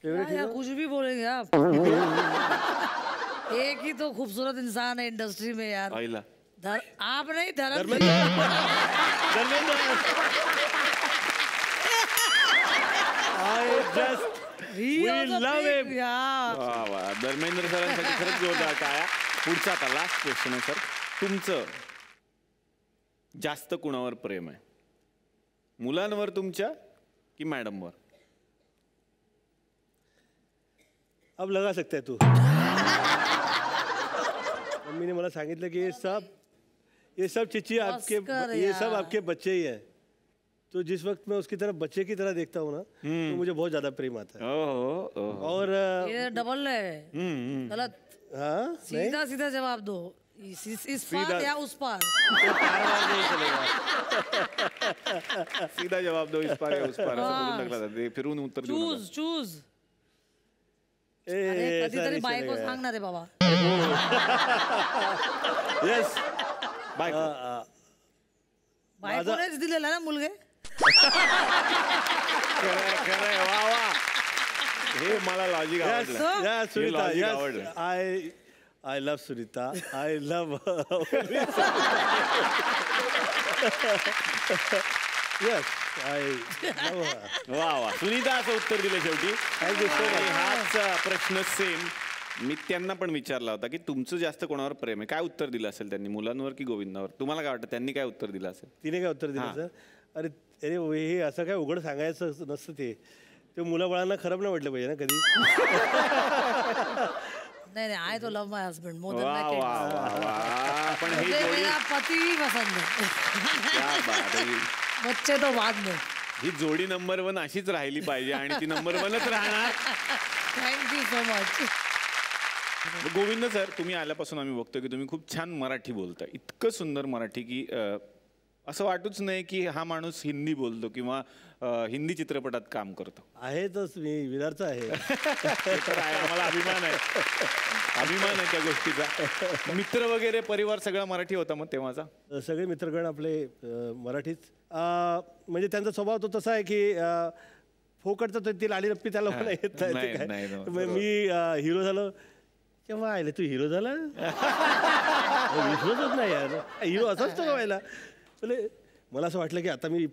फेवरेट या हिरो. कुछ भी बोलेंगे आप. एक ही तो खूबसूरत इंसान है इंडस्ट्री में यार. पहिला आप नहीं धर्म. I just He We also love big, him. yeah. वा वा. धर्मेंद्र सरांसाठी खरंच जोरदार टाळ्या. पुढचा आता लास्ट क्वेश्चन आहे सर तुमचं जास्त कुणावर प्रेम आहे? मुलांवर तुमच्या की मॅडमवर? अब लगा सकता है तू. मम्मी ने मला सांगितलं की ये सब चिच्ची आपके ऑस्कर ये यार. सब आपके बच्चे ही हैं. तो जिस वक्त मैं उसकी तरफ बच्चे की तरह देखता हूँ ना तो मुझे बहुत ज्यादा प्रेम आता है. हो और ये डबल है. गलत. हाँ नहीं सीधा सीधा जवाब दो. इस पार या उस पार. सीधा जवाब दो इस पार या उस पार असं बोलून टाकला जाते. फिरून उत्तर देऊ नका. चूज. ए, अरे ऐसा कधीतरी नहीं बायको चलेगा. सांगणार आहे बाबा. Yes. बाय बायकोनेच दिलेला ना मुलगे. खरंय वा वा. हे मला लॉजिक Yes, आवडलं. yeah, हे Sunita. logic Yes, आवडलं. I love Sunita. I love. Yes वा वा, सुनीता असं उत्तर दिलं शेवटी. थँक्यू सो आणि मच. हाच प्रश्न सेम मी त्यांना पण विचारला होता की तुमचं जास्त कोणावर प्रेम आहे. काय उत्तर दिलं असेल त्यांनी, मुलांवर की गोविंदावर? तुम्हाला काय वाटतं त्यांनी काय उत्तर दिलं असेल? तिने काय उत्तर दिलं सर? अरे अरे हे असं काय उघड सांगायचं नसतं ते मुलाबाळांना खराब नाही वाटलं पाहिजे ना कधी. नहीं नहीं, आई तो लव माय हस्बैंड मोर देन वा माय वा किड्स. वा वा, पण ही मुझे जोडी मेरा पति ही पसंद है. क्या बात आहे. बच्चे तो बाद में. ही जोडी नंबर 1 अशीच राहिली पाहिजे आणि ती नंबर 1च राहणार. Thank you so much. Govind sir, तुम्ही आल्यापासून आम्ही बघतो की तुम्ही खूप छान मराठी बोलता. इतकं सुंदर मराठी की असं वाटूच नाही की हा माणूस हिंदी बोलतो किंवा हिंदी चित्रपटात काम करतो. आहेतच, मी विरारचा आहे. ते तर आहे, आम्हाला अभिमान आहे. अभिमान आहे त्या गोष्टीचा. मित्र वगैरे परिवार सगळा मराठी होता मग तेव्हाचा? सगळे मित्रगण आपले मराठीच. म्हणजे त्यांचा स्वभाव तो तसा आहे की फोकटचा ती लाली रप्पी त्याला मला येत नाही. नाही, ते काय. नाही, no, मग मी हिरो झालो केव्हा आले तू हिरो झाला? विश्वास होत नाही यार, हिरो असाच तो व्हायला. म्हणजे मला असं वाटलं की आता मी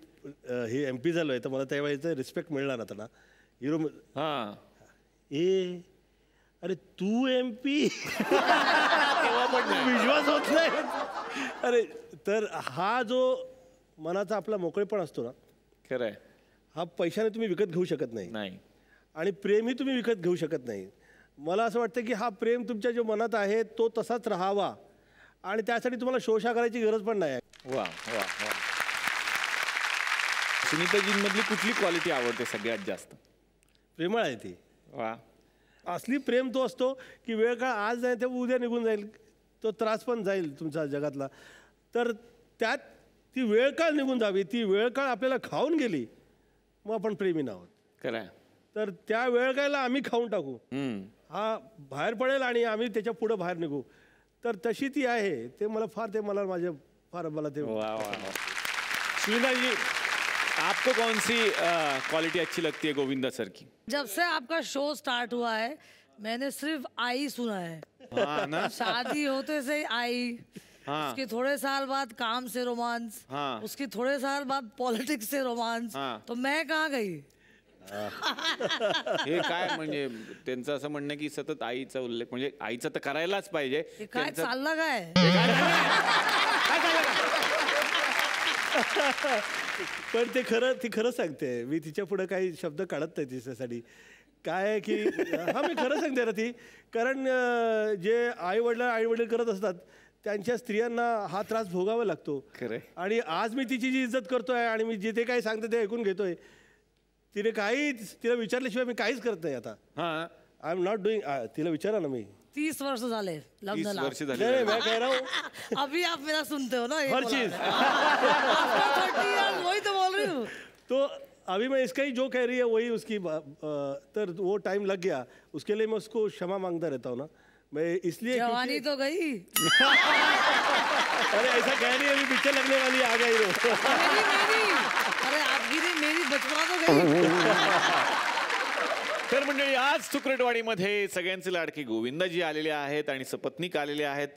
हे MP झालो आहे तर मला त्यावेळेचं रिस्पेक्ट मिळणार आता ना. हिरो हा, ए अरे तू MP तेव्हा पण नाही. विश्वास होत नाही. अरे तर हा जो मनाचा आपला मोकळेपण असतो ना, खरंय. हा पैशाने तुम्ही विकत घेऊ शकत नाही. नाही, आणि प्रेमही तुम्ही विकत घेऊ शकत नाही. मला असं वाटतं की हा प्रेम तुमच्या जो मनात आहे तो तसाच राहावा आणि त्यासाठी तुम्हाला शोषा करायची गरज पण नाही. वा वा वा. सुनीताजींमधली कुठली क्वालिटी आवडते सगळ्यात जास्त? प्रेमळ आहे ती. वा. असली प्रेम तो असतो की वेळ काळ आज नाही तर उद्या निघून जाईल, तो त्रास पण जाईल तुमचा जगातला. तर त्यात ती वेळ काळ निघून जावी, ती वेळ काळ आपल्याला खाऊन गेली मग आपण प्रेमी आहोत. खरंय. तर त्या वेळ काळाला आम्ही खाऊन टाकू, हम्म. हा बाहेर पडेल आणि आम्ही त्याच्या पुढं बाहेर निघू. तर तशी ती आहे. ते मला मला ते वाह वाह वाह. सुनीता जी, आपको कौन सी क्वालिटी अच्छी लगती है गोविंदा सर की? जब से आपका शो स्टार्ट हुआ है मैंने सिर्फ आई सुना है. हाँ ना. शादी होते से आई, हाँ. उसके थोड़े साल बाद काम से रोमांस, हाँ. उसके थोड़े साल बाद पॉलिटिक्स से रोमांस. हाँ. तो मैं कहाँ गई? हे काय म्हणजे त्यांचं असं म्हणणं की सतत आईचा उल्लेख, म्हणजे आईचं तर करायलाच पाहिजे. हे काय चाललं काय? पण ती खरं सांगते. मी तिच्या पुढे काही शब्द काढत नाही तिच्यासाठी. काय आहे की मी खरं सांगते ना ती. कारण जे आई वडील करत असतात त्यांच्या स्त्रियांना हा त्रास भोगावा लागतो. खरंय. आणि आज मी तिची जी इज्जत करतोय आणि मी जे ते काही सांगते ते ऐकून घेतोय, तिला विचारल्याशिवाय मी काहीच करत नाही आता. हा, आय एम नॉट डुईंग. तिला विचारा ना. मी 30 वर्ष झाले 30 लग्नाला. वर्ष नाही झाली. मैं कह रहा हूँ अभी आप मेरा सुनते हो ना? ये हर बोला चीज. है. After 30 years, वही तो बोल रही हूँ. तो अभी मैं इसका ही जो कह रही है वही उसकी तर वो टाइम लग गया उसके लिए मैं उसको क्षमा मांगता रहता हूँ ना. मैं इसलिए जवानी तो गई. अरे ऐसा कह रही है अभी पिक्चर लगने वाली आ गई वो. मेरी अरे आपकी नहीं, मेरी बचपना तो गई. तर मंडळी, आज तुकडवाडीमध्ये सगळ्यांचे लाडके गोविंदाजी आलेले आहेत आणि सपत्नीक आलेले आहेत.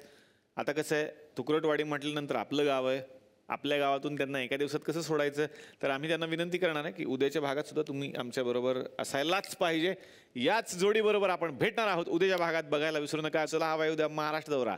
आता कसं आहे, तुकडवाडी म्हटल्यानंतर आपलं गाव आहे. आपल्या गावातून त्यांना एका दिवसात कसं सोडायचं, तर आम्ही त्यांना विनंती करणार आहे की उद्याच्या भागात सुद्धा तुम्ही आमच्याबरोबर असायलाच पाहिजे. याच जोडीबरोबर आपण भेटणार आहोत उद्याच्या भागात. बघायला विसरू नका. चला, हवा उद्या महाराष्ट्र दौरा.